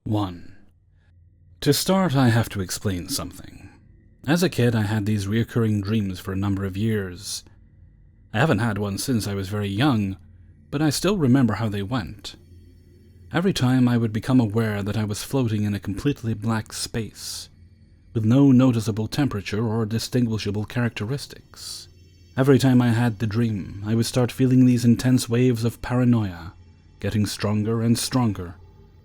1. To start, I have to explain something. As a kid, I had these recurring dreams for a number of years. I haven't had one since I was very young, but I still remember how they went. Every time I would become aware that I was floating in a completely black space, with no noticeable temperature or distinguishable characteristics. Every time I had the dream, I would start feeling these intense waves of paranoia, getting stronger and stronger,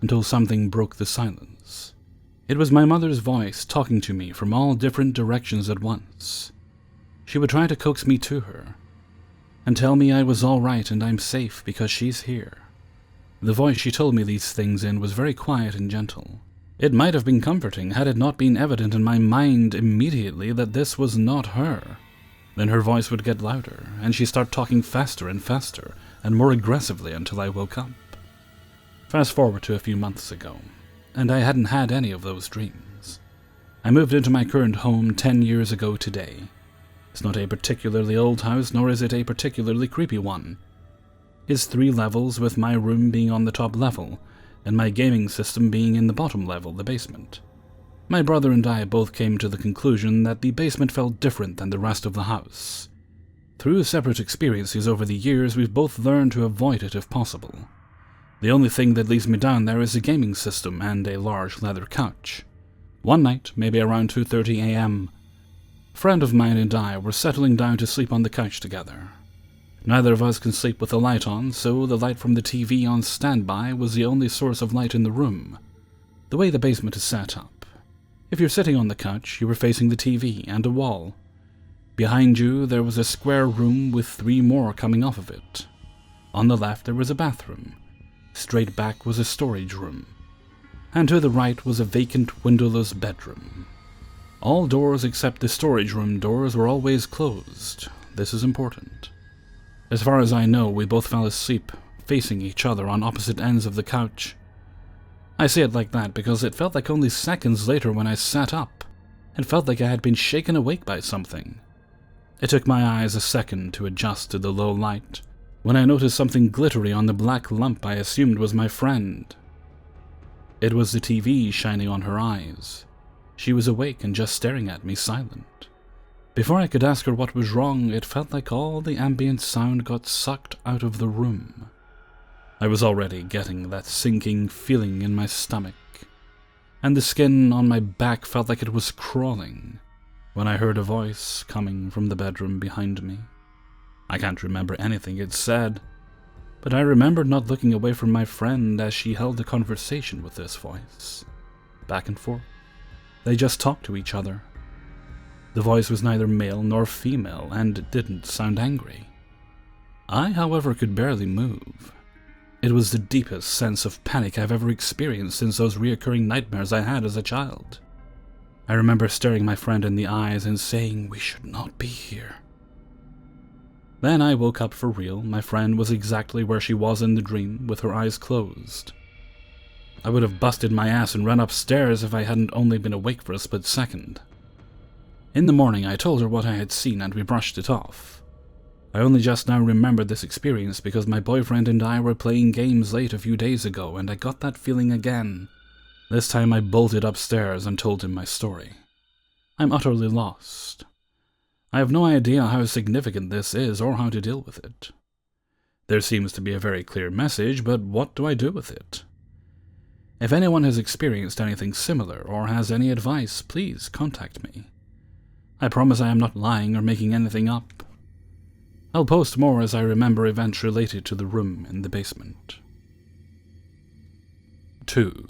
until something broke the silence. It was my mother's voice talking to me from all different directions at once. She would try to coax me to her, and tell me I was all right and I'm safe because she's here. The voice she told me these things in was very quiet and gentle. It might have been comforting had it not been evident in my mind immediately that this was not her. Then her voice would get louder, and she'd start talking faster and faster, and more aggressively until I woke up. Fast forward to a few months ago, and I hadn't had any of those dreams. I moved into my current home 10 years ago today. It's not a particularly old house, nor is it a particularly creepy one. It's 3 levels, with my room being on the top level, and my gaming system being in the bottom level, the basement. My brother and I both came to the conclusion that the basement felt different than the rest of the house. Through separate experiences over the years, we've both learned to avoid it if possible. The only thing that leads me down there is a gaming system and a large leather couch. One night, maybe around 2:30 a.m., a friend of mine and I were settling down to sleep on the couch together. Neither of us can sleep with the light on, so the light from the TV on standby was the only source of light in the room. The way the basement is set up, if you're sitting on the couch, you were facing the TV and a wall. Behind you, there was a square room with 3 more coming off of it. On the left, there was a bathroom. Straight back was a storage room. And to the right was a vacant, windowless bedroom. All doors except the storage room doors were always closed. This is important. As far as I know, we both fell asleep, facing each other on opposite ends of the couch. I say it like that because it felt like only seconds later when I sat up. It felt like I had been shaken awake by something. It took my eyes a second to adjust to the low light, when I noticed something glittery on the black lump I assumed was my friend. It was the TV shining on her eyes. She was awake and just staring at me, silent. Before I could ask her what was wrong, it felt like all the ambient sound got sucked out of the room. I was already getting that sinking feeling in my stomach, and the skin on my back felt like it was crawling, when I heard a voice coming from the bedroom behind me. I can't remember anything it said, but I remembered not looking away from my friend as she held a conversation with this voice. Back and forth. They just talked to each other. The voice was neither male nor female, and didn't sound angry. I, however, could barely move. It was the deepest sense of panic I've ever experienced since those reoccurring nightmares I had as a child. I remember staring my friend in the eyes and saying, "We should not be here." Then I woke up for real. My friend was exactly where she was in the dream, with her eyes closed. I would have busted my ass and run upstairs if I hadn't only been awake for a split second. In the morning, I told her what I had seen and we brushed it off. I only just now remembered this experience because my boyfriend and I were playing games late a few days ago and I got that feeling again. This time I bolted upstairs and told him my story. I'm utterly lost. I have no idea how significant this is or how to deal with it. There seems to be a very clear message, but what do I do with it? If anyone has experienced anything similar or has any advice, please contact me. I promise I am not lying or making anything up. I'll post more as I remember events related to the room in the basement. 2.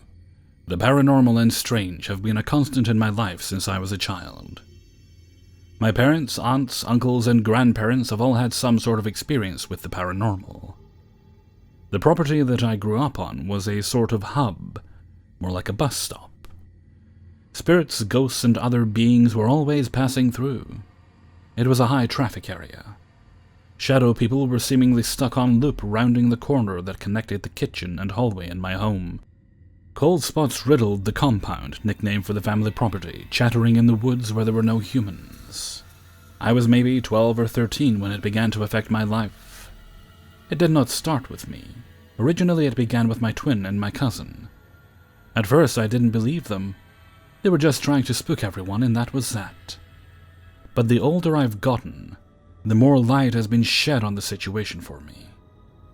The paranormal and strange have been a constant in my life since I was a child. My parents, aunts, uncles, and grandparents have all had some sort of experience with the paranormal. The property that I grew up on was a sort of hub, more like a bus stop. Spirits, ghosts, and other beings were always passing through. It was a high-traffic area. Shadow people were seemingly stuck on loop rounding the corner that connected the kitchen and hallway in my home. Cold spots riddled the compound, nickname for the family property, chattering in the woods where there were no humans. I was maybe 12 or 13 when it began to affect my life. It did not start with me. Originally it began with my twin and my cousin. At first I didn't believe them. They were just trying to spook everyone, and that was that. But the older I've gotten, the more light has been shed on the situation for me.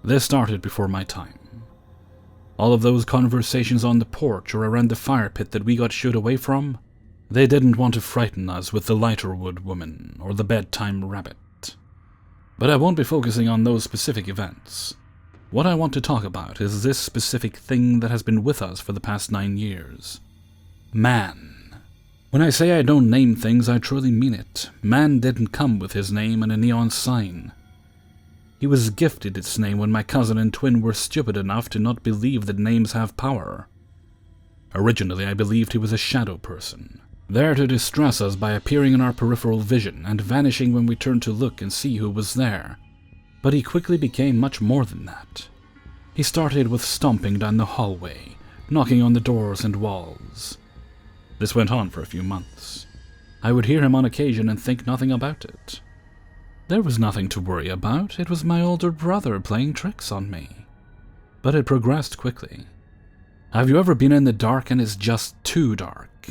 This started before my time. All of those conversations on the porch or around the fire pit that we got shooed away from, they didn't want to frighten us with the Lighterwood woman or the bedtime rabbit. But I won't be focusing on those specific events. What I want to talk about is this specific thing that has been with us for the past 9 years. Man. When I say I don't name things, I truly mean it. Man didn't come with his name and a neon sign. He was gifted its name when my cousin and twin were stupid enough to not believe that names have power. Originally, I believed he was a shadow person, there to distress us by appearing in our peripheral vision and vanishing when we turned to look and see who was there. But he quickly became much more than that. He started with stomping down the hallway, knocking on the doors and walls. This went on for a few months. I would hear him on occasion and think nothing about it. There was nothing to worry about. It was my older brother playing tricks on me. But it progressed quickly. Have you ever been in the dark and it's just too dark?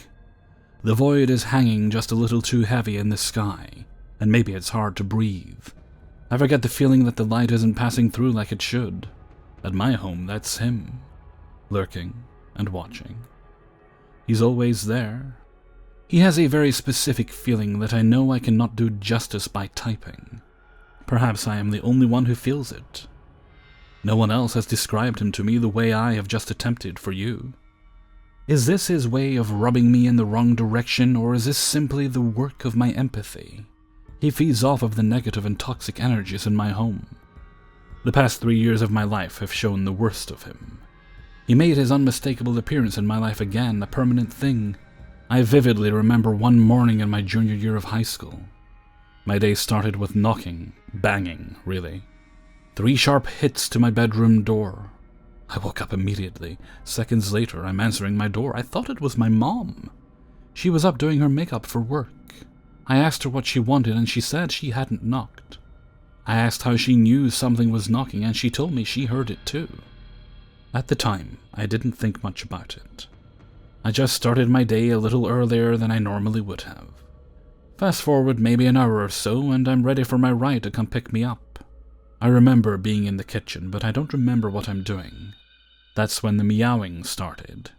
The void is hanging just a little too heavy in the sky, and maybe it's hard to breathe. Ever get the feeling that the light isn't passing through like it should? At my home, that's him, lurking and watching. He's always there. He has a very specific feeling that I know I cannot do justice by typing. Perhaps I am the only one who feels it. No one else has described him to me the way I have just attempted for you. Is this his way of rubbing me in the wrong direction, or is this simply the work of my empathy? He feeds off of the negative and toxic energies in my home. The past 3 years of my life have shown the worst of him. He made his unmistakable appearance in my life again a permanent thing. I vividly remember one morning in my junior year of high school. My day started with knocking, banging, really. 3 sharp hits to my bedroom door. I woke up immediately. Seconds later, I'm answering my door. I thought it was my mom. She was up doing her makeup for work. I asked her what she wanted, and she said she hadn't knocked. I asked how she knew something was knocking, and she told me she heard it too. At the time, I didn't think much about it. I just started my day a little earlier than I normally would have. Fast forward maybe an hour or so, and I'm ready for my ride to come pick me up. I remember being in the kitchen, but I don't remember what I'm doing. That's when the meowing started.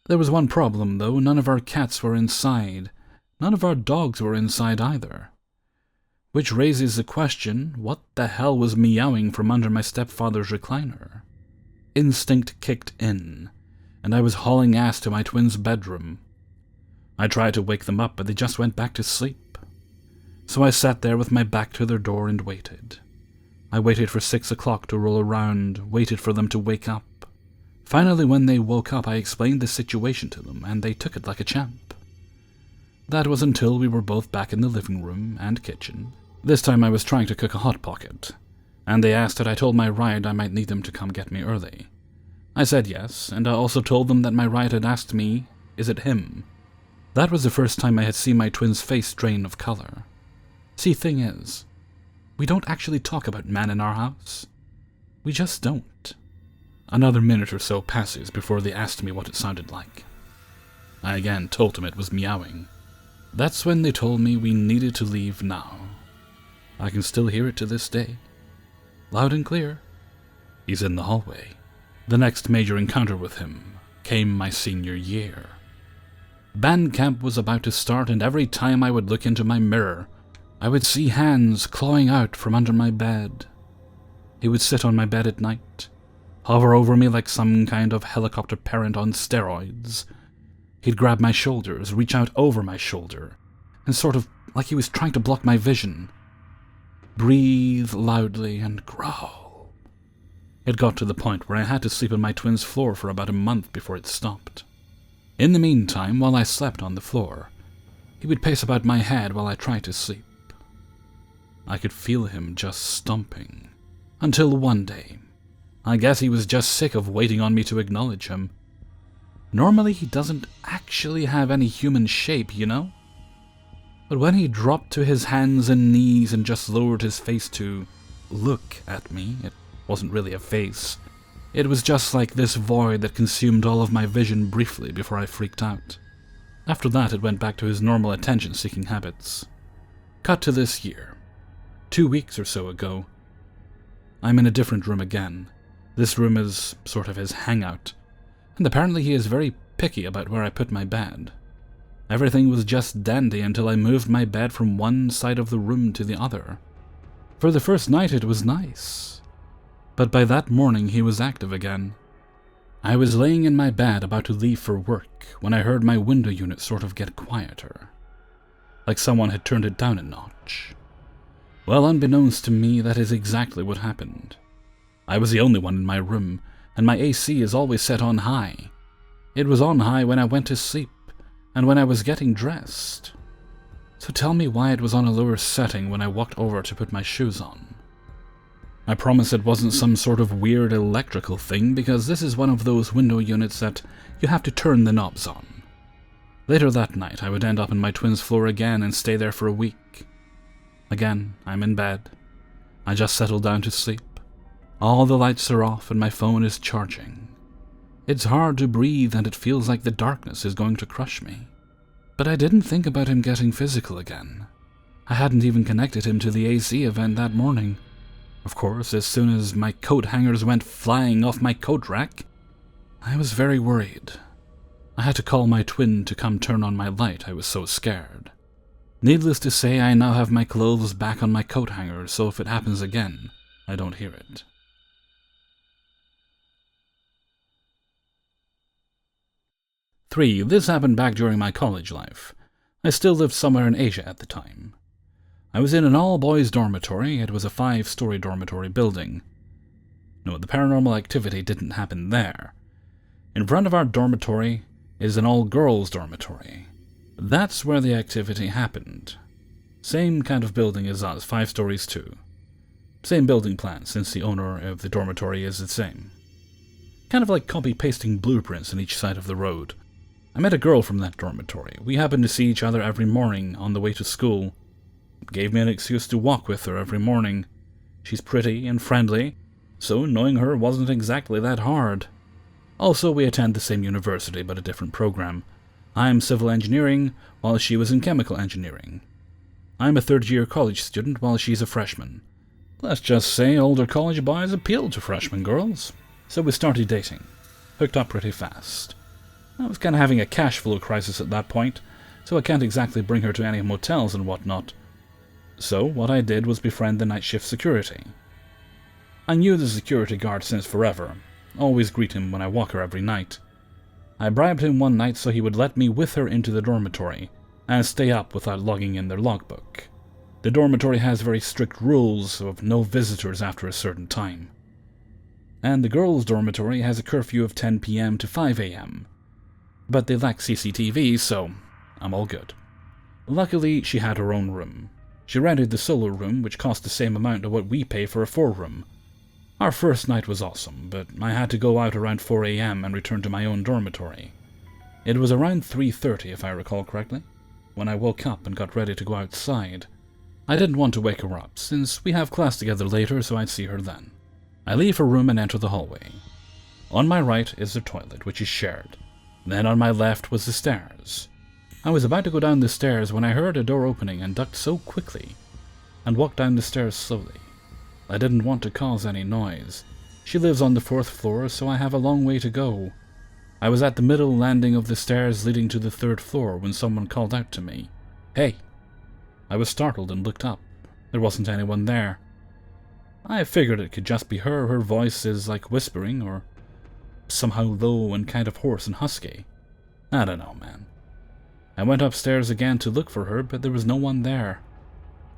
There was one problem, though. None of our cats were inside. None of our dogs were inside either. Which raises the question, what the hell was meowing from under my stepfather's recliner? Instinct kicked in, and I was hauling ass to my twins' bedroom. I tried to wake them up, but they just went back to sleep. So I sat there with my back to their door and waited. I waited for 6 o'clock to roll around, waited for them to wake up. Finally, when they woke up, I explained the situation to them, and they took it like a champ. That was until we were both back in the living room and kitchen. This time I was trying to cook a Hot Pocket, and they asked that I told my ride I might need them to come get me early. I said yes, and I also told them that my ride had asked me, is it him? That was the first time I had seen my twin's face drain of color. See, thing is, we don't actually talk about man in our house. We just don't. Another minute or so passes before they asked me what it sounded like. I again told them it was meowing. That's when they told me we needed to leave now. I can still hear it to this day. Loud and clear. He's in the hallway. The next major encounter with him came my senior year. Band camp was about to start, and every time I would look into my mirror, I would see hands clawing out from under my bed. He would sit on my bed at night, hover over me like some kind of helicopter parent on steroids. He'd grab my shoulders, reach out over my shoulder, and sort of like he was trying to block my vision. Breathe loudly and growl. It got to the point where I had to sleep on my twin's floor for about a month before it stopped. In the meantime, while I slept on the floor, he would pace about my head while I tried to sleep. I could feel him just stomping. Until one day, I guess he was just sick of waiting on me to acknowledge him. Normally he doesn't actually have any human shape, you know? But when he dropped to his hands and knees and just lowered his face to look at me, it wasn't really a face, It was just like this void that consumed all of my vision briefly before I freaked out. After that, it went back to his normal attention-seeking habits. Cut to this year. 2 weeks or so ago. I'm in a different room again. This room is sort of his hangout, and apparently he is very picky about where I put my bed. Everything was just dandy until I moved my bed from one side of the room to the other. For the first night it was nice, but by that morning he was active again. I was laying in my bed about to leave for work when I heard my window unit sort of get quieter, like someone had turned it down a notch. Well, unbeknownst to me, that is exactly what happened. I was the only one in my room, and my AC is always set on high. It was on high when I went to sleep, and when I was getting dressed. So tell me why it was on a lower setting when I walked over to put my shoes on. I promise it wasn't some sort of weird electrical thing, because this is one of those window units that you have to turn the knobs on. Later that night, I would end up on my twin's floor again and stay there for a week. Again, I'm in bed. I just settled down to sleep. All the lights are off and my phone is charging. It's hard to breathe and it feels like the darkness is going to crush me. But I didn't think about him getting physical again. I hadn't even connected him to the AC event that morning. Of course, as soon as my coat hangers went flying off my coat rack, I was very worried. I had to call my twin to come turn on my light, I was so scared. Needless to say, I now have my clothes back on my coat hanger, so if it happens again, I don't hear it. 3. This happened back during my college life. I still lived somewhere in Asia at the time. I was in an all-boys dormitory. It was a 5-story dormitory building. No, the paranormal activity didn't happen there. In front of our dormitory is an all-girls dormitory. That's where the activity happened. Same kind of building as us, 5 stories too. Same building plan, since the owner of the dormitory is the same. Kind of like copy-pasting blueprints on each side of the road. I met a girl from that dormitory. We happened to see each other every morning on the way to school. It gave me an excuse to walk with her every morning. She's pretty and friendly, so knowing her wasn't exactly that hard. Also, we attend the same university, but a different program. I'm civil engineering, while she was in chemical engineering. I'm a third-year college student, while she's a freshman. Let's just say older college boys appealed to freshman girls. So we started dating. Hooked up pretty fast. I was kind of having a cash flow crisis at that point, so I can't exactly bring her to any motels and whatnot. So what I did was befriend the night shift security. I knew the security guard since forever. Always greet him when I walk her every night. I bribed him one night so he would let me with her into the dormitory, and stay up without logging in their logbook. The dormitory has very strict rules of no visitors after a certain time. And the girls' dormitory has a curfew of 10 p.m. to 5 a.m. But they lack CCTV, so I'm all good. Luckily, she had her own room. She rented the solo room, which cost the same amount of what we pay for a 4-room. Our first night was awesome, but I had to go out around 4 a.m. and return to my own dormitory. It was around 3:30, if I recall correctly, when I woke up and got ready to go outside. I didn't want to wake her up, since we have class together later, so I'd see her then. I leave her room and enter the hallway. On my right is the toilet, which is shared. Then on my left was the stairs. I was about to go down the stairs when I heard a door opening and ducked so quickly, and walked down the stairs slowly. I didn't want to cause any noise. She lives on the 4th floor, so I have a long way to go. I was at the middle landing of the stairs leading to the 3rd floor when someone called out to me, "Hey!" I was startled and looked up. There wasn't anyone there. I figured it could just be her. Her voice is like whispering, or somehow low and kind of hoarse and husky. I don't know, man. I went upstairs again to look for her, but there was no one there.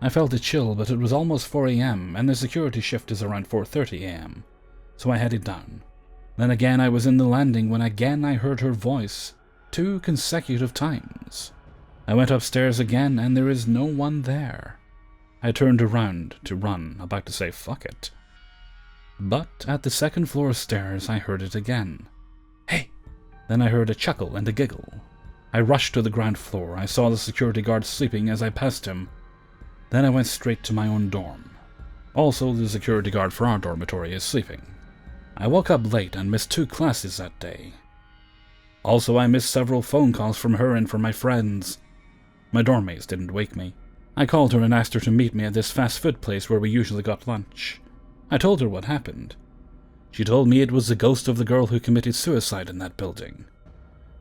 I felt a chill, but it was almost 4 a.m., and the security shift is around 4:30 a.m., so I headed down. Then again I was in the landing when again I heard her voice, 2 consecutive times. I went upstairs again, and there is no one there. I turned around to run, about to say fuck it. But at the 2nd floor stairs I heard it again. "Hey!" Then I heard a chuckle and a giggle. I rushed to the ground floor. I saw the security guard sleeping as I passed him. Then I went straight to my own dorm. Also, the security guard for our dormitory is sleeping. I woke up late and missed 2 classes that day. Also, I missed several phone calls from her and from my friends. My dorm mates didn't wake me. I called her and asked her to meet me at this fast food place where we usually got lunch. I told her what happened. She told me it was the ghost of the girl who committed suicide in that building.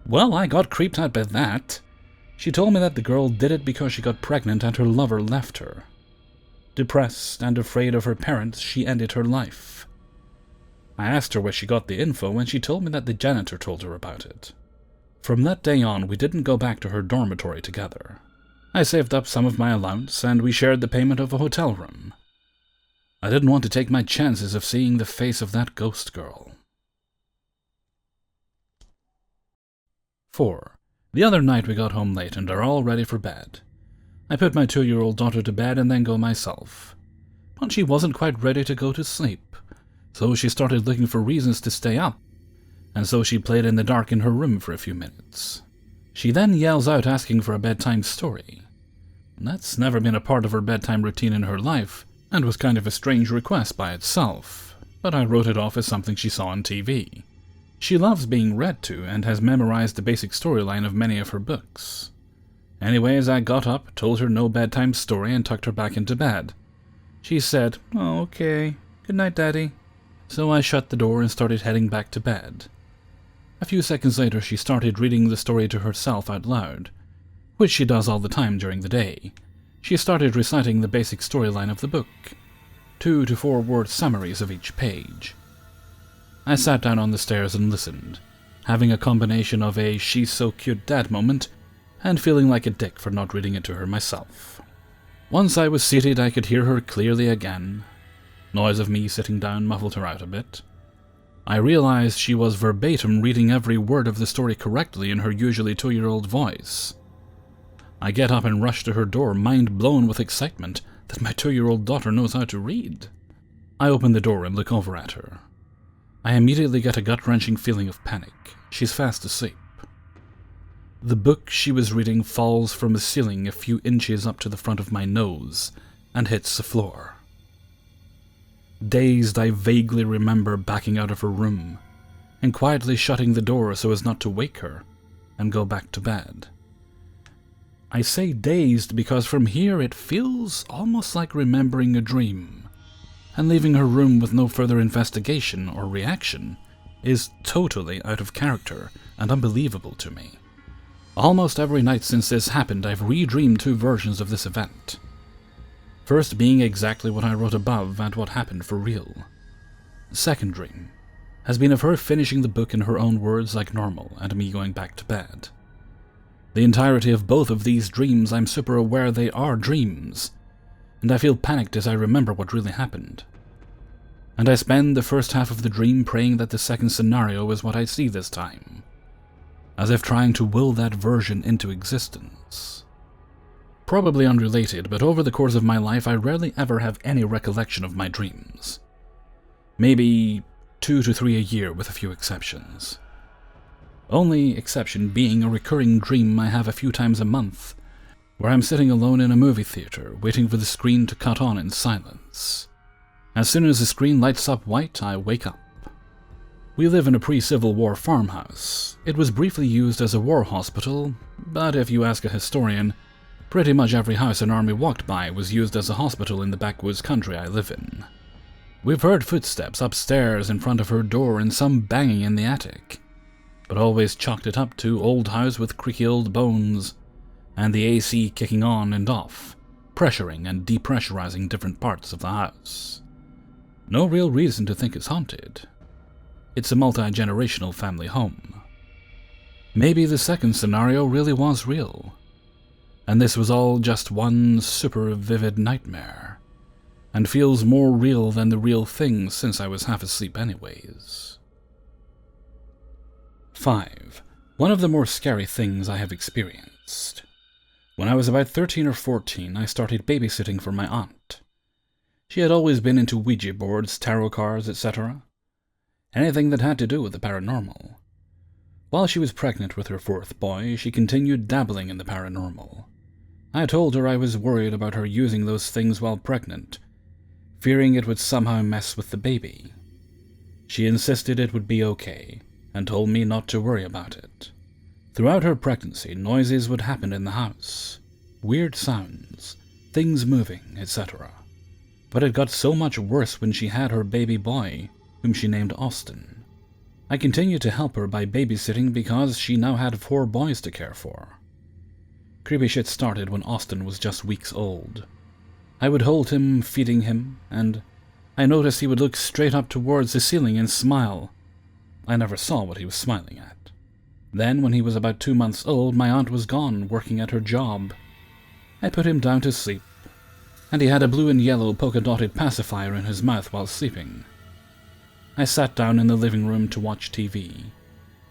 Well, I got creeped out by that. She told me that the girl did it because she got pregnant and her lover left her. Depressed and afraid of her parents, she ended her life. I asked her where she got the info, and she told me that the janitor told her about it. From that day on, we didn't go back to her dormitory together. I saved up some of my allowance, and we shared the payment of a hotel room. I didn't want to take my chances of seeing the face of that ghost girl. 4. The other night we got home late and are all ready for bed. I put my 2-year-old daughter to bed and then go myself. But she wasn't quite ready to go to sleep, so she started looking for reasons to stay up, and so she played in the dark in her room for a few minutes. She then yells out asking for a bedtime story. That's never been a part of her bedtime routine in her life, and was kind of a strange request by itself, but I wrote it off as something she saw on TV. She loves being read to and has memorized the basic storyline of many of her books. Anyways, I got up, told her no bedtime story, and tucked her back into bed. She said, "Oh, okay. Good night, Daddy." So I shut the door and started heading back to bed. A few seconds later, she started reading the story to herself out loud, which she does all the time during the day. She started reciting the basic storyline of the book, 2 to 4 word summaries of each page. I sat down on the stairs and listened, having a combination of a "she's so cute dad" moment and feeling like a dick for not reading it to her myself. Once I was seated, I could hear her clearly again. Noise of me sitting down muffled her out a bit. I realized she was verbatim reading every word of the story correctly in her usually 2-year-old voice. I get up and rush to her door, mind blown with excitement that my 2-year-old daughter knows how to read. I open the door and look over at her. I immediately get a gut-wrenching feeling of panic. She's fast asleep. The book she was reading falls from the ceiling a few inches up to the front of my nose and hits the floor. Dazed, I vaguely remember backing out of her room and quietly shutting the door so as not to wake her and go back to bed. I say dazed because from here it feels almost like remembering a dream, and leaving her room with no further investigation or reaction is totally out of character and unbelievable to me. Almost every night since this happened, I've redreamed 2 versions of this event. First being exactly what I wrote above and what happened for real. The second dream has been of her finishing the book in her own words like normal and me going back to bed. The entirety of both of these dreams, I'm super aware they are dreams, and I feel panicked as I remember what really happened. And I spend the first half of the dream praying that the second scenario is what I see this time, as if trying to will that version into existence. Probably unrelated, but over the course of my life I rarely ever have any recollection of my dreams. Maybe 2 to 3 a year with a few exceptions. Only exception being a recurring dream I have a few times a month, where I'm sitting alone in a movie theater, waiting for the screen to cut on in silence. As soon as the screen lights up white, I wake up. We live in a pre-Civil War farmhouse. It was briefly used as a war hospital, but if you ask a historian, pretty much every house an army walked by was used as a hospital in the backwoods country I live in. We've heard footsteps upstairs in front of her door and some banging in the attic, but always chalked it up to old house with creaky old bones, and the AC kicking on and off, pressuring and depressurizing different parts of the house. No real reason to think it's haunted. It's a multi-generational family home. Maybe the second scenario really was real, and this was all just one super vivid nightmare, and feels more real than the real thing since I was half asleep anyways. 5. One of the more scary things I have experienced. When I was about 13 or 14, I started babysitting for my aunt. She had always been into Ouija boards, tarot cards, etc. Anything that had to do with the paranormal. While she was pregnant with her 4th boy, she continued dabbling in the paranormal. I told her I was worried about her using those things while pregnant, fearing it would somehow mess with the baby. She insisted it would be okay, and told me not to worry about it. Throughout her pregnancy, noises would happen in the house. Weird sounds, things moving, etc. But it got so much worse when she had her baby boy, whom she named Austin. I continued to help her by babysitting because she now had 4 boys to care for. Creepy shit started when Austin was just weeks old. I would hold him, feeding him, and I noticed he would look straight up towards the ceiling and smile. I never saw what he was smiling at. Then, when he was about 2 months old, my aunt was gone, working at her job. I put him down to sleep, and he had a blue and yellow polka-dotted pacifier in his mouth while sleeping. I sat down in the living room to watch TV,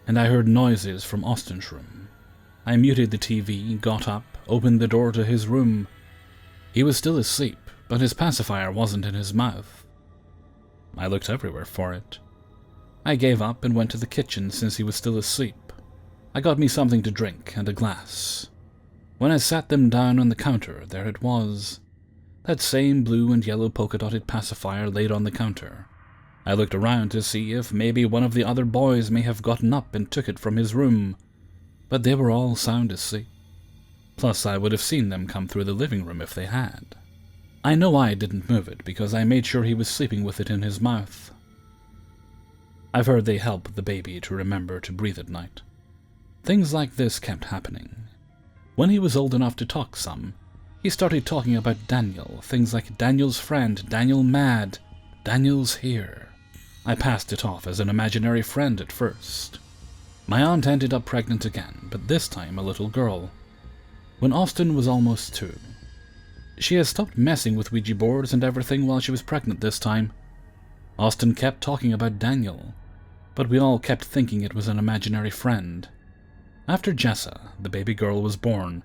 and I heard noises from Austin's room. I muted the TV, got up, opened the door to his room. He was still asleep, but his pacifier wasn't in his mouth. I looked everywhere for it. I gave up and went to the kitchen since he was still asleep. I got me something to drink and a glass. When I sat them down on the counter, there it was. That same blue and yellow polka-dotted pacifier laid on the counter. I looked around to see if maybe one of the other boys may have gotten up and took it from his room, but they were all sound asleep. Plus, I would have seen them come through the living room if they had. I know I didn't move it because I made sure he was sleeping with it in his mouth. I've heard they help the baby to remember to breathe at night. Things like this kept happening. When he was old enough to talk some, he started talking about Daniel, things like Daniel's friend, Daniel mad, Daniel's here. I passed it off as an imaginary friend at first. My aunt ended up pregnant again, but this time a little girl. When Austin was almost 2. She has stopped messing with Ouija boards and everything while she was pregnant this time. Austin kept talking about Daniel, but we all kept thinking it was an imaginary friend. After Jessa, the baby girl, was born,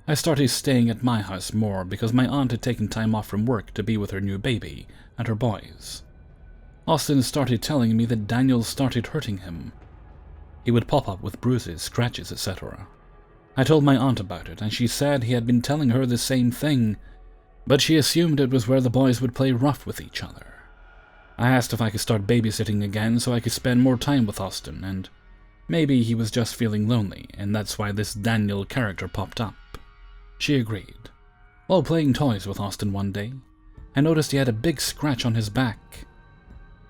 I started staying at my house more because my aunt had taken time off from work to be with her new baby and her boys. Austin started telling me that Daniel started hurting him. He would pop up with bruises, scratches, etc. I told my aunt about it, and she said he had been telling her the same thing, but she assumed it was where the boys would play rough with each other. I asked if I could start babysitting again so I could spend more time with Austin, and maybe he was just feeling lonely, and that's why this Daniel character popped up. She agreed. While playing toys with Austin one day, I noticed he had a big scratch on his back.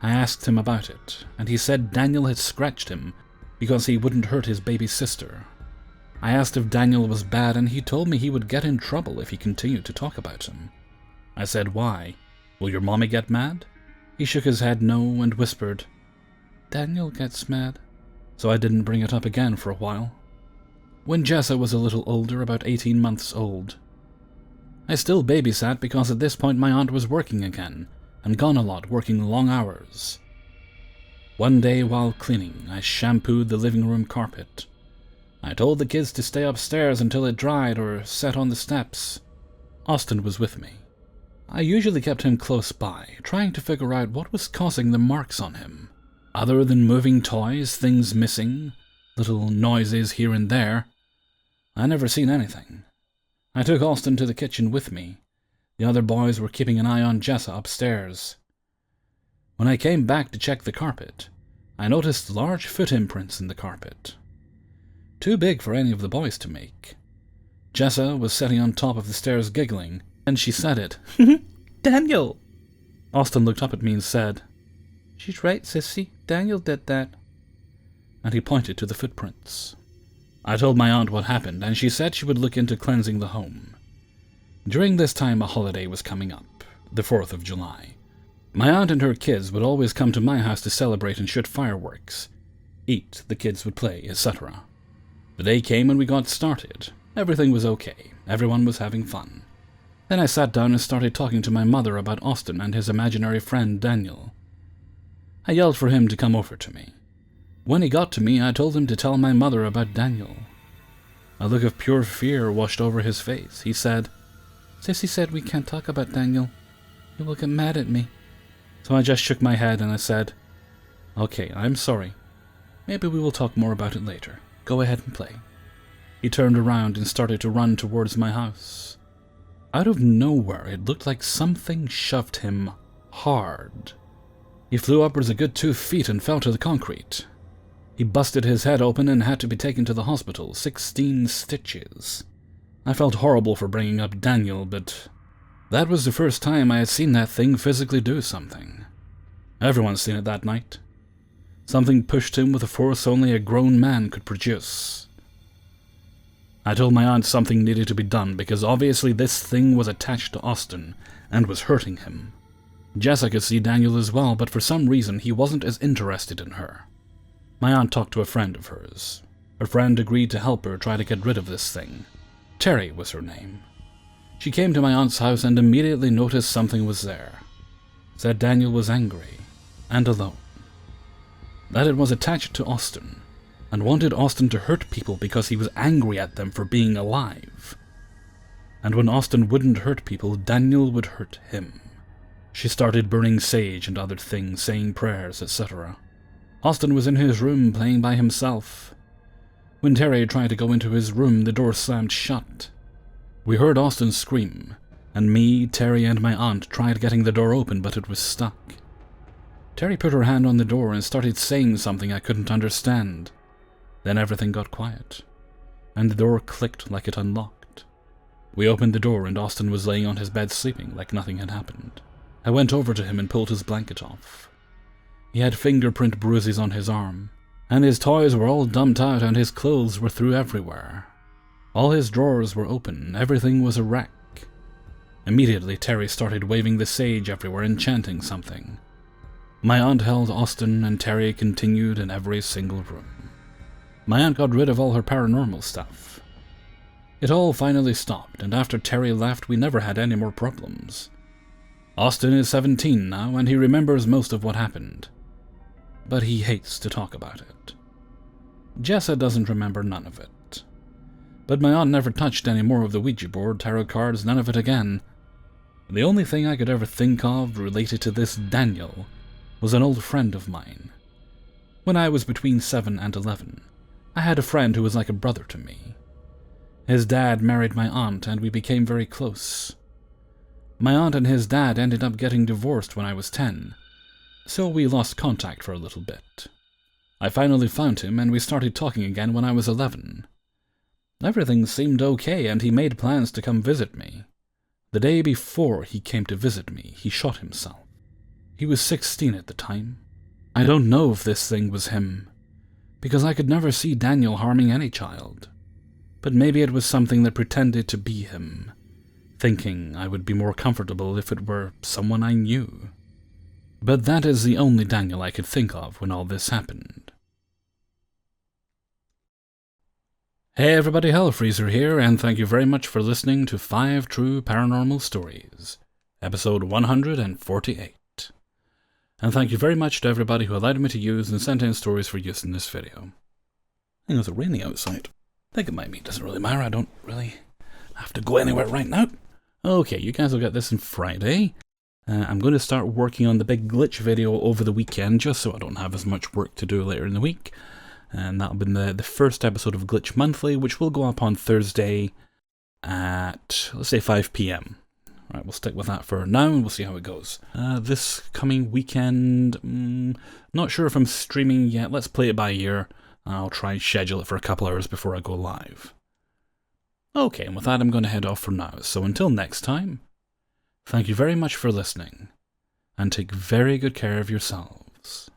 I asked him about it, and he said Daniel had scratched him because he wouldn't hurt his baby sister. I asked if Daniel was bad, and he told me he would get in trouble if he continued to talk about him. I said, "Why? Will your mommy get mad?" He shook his head no and whispered, "Daniel gets mad." So I didn't bring it up again for a while. When Jessa was a little older, about 18 months old, I still babysat because at this point my aunt was working again, and gone a lot, working long hours. One day while cleaning, I shampooed the living room carpet. I told the kids to stay upstairs until it dried or sat on the steps. Austin was with me. I usually kept him close by, trying to figure out what was causing the marks on him. Other than moving toys, things missing, little noises here and there, I never seen anything. I took Austin to the kitchen with me. The other boys were keeping an eye on Jessa upstairs. When I came back to check the carpet, I noticed large foot imprints in the carpet. Too big for any of the boys to make. Jessa was sitting on top of the stairs giggling, and she said it. "Daniel!" Austin looked up at me and said, "She's right, sissy. Daniel did that." And he pointed to the footprints. I told my aunt what happened, and she said she would look into cleansing the home. During this time, a holiday was coming up, the 4th of July. My aunt and her kids would always come to my house to celebrate and shoot fireworks. Eat, the kids would play, etc. The day came and we got started. Everything was okay. Everyone was having fun. Then I sat down and started talking to my mother about Austin and his imaginary friend Daniel. I yelled for him to come over to me. When he got to me, I told him to tell my mother about Daniel. A look of pure fear washed over his face. He said, "Sissy said we can't talk about Daniel. He will get mad at me." So I just shook my head and I said, "Okay, I'm sorry. Maybe we will talk more about it later. Go ahead and play." He turned around and started to run towards my house. Out of nowhere, it looked like something shoved him hard. He flew upwards a good 2 feet and fell to the concrete. He busted his head open and had to be taken to the hospital, 16 stitches. I felt horrible for bringing up Daniel, but that was the first time I had seen that thing physically do something. Everyone's seen it that night. Something pushed him with a force only a grown man could produce. I told my aunt something needed to be done because obviously this thing was attached to Austin and was hurting him. Jessa could see Daniel as well, but for some reason he wasn't as interested in her. My aunt talked to a friend of hers. Her friend agreed to help her try to get rid of this thing. Terry was her name. She came to my aunt's house and immediately noticed something was there. Said Daniel was angry and alone. That it was attached to Austin, and wanted Austin to hurt people because he was angry at them for being alive. And when Austin wouldn't hurt people, Daniel would hurt him. She started burning sage and other things, saying prayers, etc. Austin was in his room playing by himself. When Terry tried to go into his room, the door slammed shut. We heard Austin scream, and me, Terry, and my aunt tried getting the door open, but it was stuck. Terry put her hand on the door and started saying something I couldn't understand. Then everything got quiet, and the door clicked like it unlocked. We opened the door and Austin was laying on his bed sleeping like nothing had happened. I went over to him and pulled his blanket off. He had fingerprint bruises on his arm, and his toys were all dumped out and his clothes were through everywhere. All his drawers were open, everything was a wreck. Immediately Terry started waving the sage everywhere and chanting something. My aunt held Austin and Terry continued in every single room. My aunt got rid of all her paranormal stuff. It all finally stopped, and after Terry left we never had any more problems. Austin is 17 now, and he remembers most of what happened. But he hates to talk about it. Jessa doesn't remember none of it. But my aunt never touched any more of the Ouija board, tarot cards, none of it again. The only thing I could ever think of related to this Daniel was an old friend of mine. When I was between 7 and 11, I had a friend who was like a brother to me. His dad married my aunt, and we became very close. My aunt and his dad ended up getting divorced when I was 10, so we lost contact for a little bit. I finally found him, and we started talking again when I was 11. Everything seemed okay, and he made plans to come visit me. The day before he came to visit me, he shot himself. He was 16 at the time. I don't know if this thing was him, because I could never see Daniel harming any child. But maybe it was something that pretended to be him, thinking I would be more comfortable if it were someone I knew. But that is the only Daniel I could think of when all this happened. Hey everybody, Hellfreezer here, and thank you very much for listening to 5 True Paranormal Stories, episode 148. And thank you very much to everybody who allowed me to use and sent in stories for use in this video. I think it's raining outside. I think it might be, doesn't really matter, I don't really have to go anywhere right now. Okay, you guys will get this on Friday. I'm going to start working on the big glitch video over the weekend, just so I don't have as much work to do later in the week. And that'll be the first episode of Glitch Monthly, which will go up on Thursday at, let's say, 5 PM. Right, we'll stick with that for now, and we'll see how it goes. This coming weekend, not sure if I'm streaming yet. Let's play it by ear. I'll try and schedule it for a couple hours before I go live. Okay, and with that, I'm going to head off for now. So until next time, thank you very much for listening, and take very good care of yourselves.